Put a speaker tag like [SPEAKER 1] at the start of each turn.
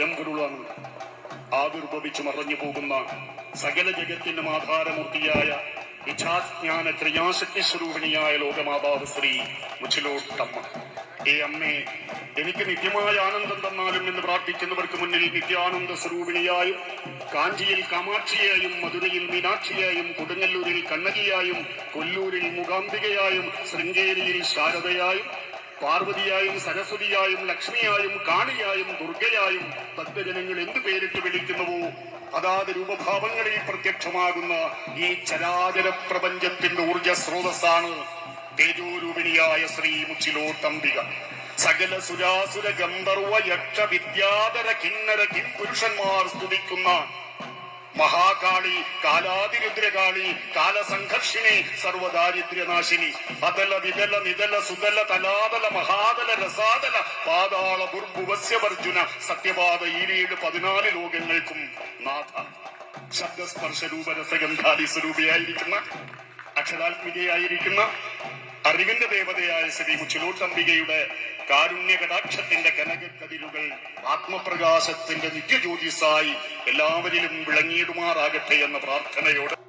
[SPEAKER 1] പരമ്പൊരുളാണ്. ആവിർഭവിച്ചു മറഞ്ഞു പോകുന്ന സകല ജഗത്തിനും ആധാരമൂർത്തിയായ ഇച്ഛാജ്ഞാന ക്രിയാശക്തി സ്വരൂപിണിയായ ലോകമാതാവ് ശ്രീ മുച്ചിലോട്ടമ്മ. ഏ അമ്മേ, എനിക്ക് നിത്യമായ ആനന്ദം തന്നാലും എന്ന് പ്രാർത്ഥിക്കുന്നവർക്ക് മുന്നിൽ നിത്യാനന്ദ സ്വരൂപിണിയായും, കാഞ്ചിയിൽ കാമാക്ഷിയായും, മധുരയിൽ മീനാക്ഷിയായും, കൊടുങ്ങല്ലൂരിൽ കണ്ണകിയായും, കൊല്ലൂരിൽ മൂകാംബികയായും, ശൃംഗേരിയിൽ ശാരദയായും, പാർവതിയായും, സരസ്വതിയായും, ലക്ഷ്മിയായും, കാളിയായും, ദുർഗയായും ഭക്തജനങ്ങൾ എന്തു പേരിട്ട് വിളിക്കുന്നുവോ അതാത് രൂപഭാവങ്ങളിൽ പ്രത്യക്ഷമാകുന്ന ഈ ചരാചര പ്രപഞ്ചത്തിന്റെ ഊർജ സ്രോതസ്സാണ് തേജോരൂപിണിയായ ശ്രീ മുച്ചിലോട്ടംബിക. സകല സുരാസുര ഗന്ധർവ യക്ഷ വിദ്യാധര കിന്നര കിംപുരുഷന്മാർ സ്തുതിക്കുന്ന മഹാകാളി, കാലാതിരുദ്രകാളി, കാലസംഘർഷിണി, സർവദാരിദ്ര്യനാശിനി, അതല വിതല നിതല സുതല തലാതല മഹാതല രസാതല പാതാള ദുർഭുവസ്യവർജുന സത്യപാത ഈരീട് 14 ലോകങ്ങൾക്കും നാഥ. ശബ്ദസ്പർശരൂപ രസഗന്ധാദി സ്വരൂപിയായിരിക്കുന്ന, അക്ഷരാത്മികയായിരിക്കുന്ന, അറിവിന്റെ ദേവതയായ ശ്രീ മുച്ചിലോട്ടംബികയുടെ കാരുണ്യ കടാക്ഷത്തിന്റെ കനകക്കതിരുകൾ ആത്മപ്രകാശത്തിന്റെ നിത്യജ്യോതിസായി എല്ലാവരിലും വിളങ്ങിയിടുമാറാകട്ടെ എന്ന പ്രാർത്ഥനയോടെ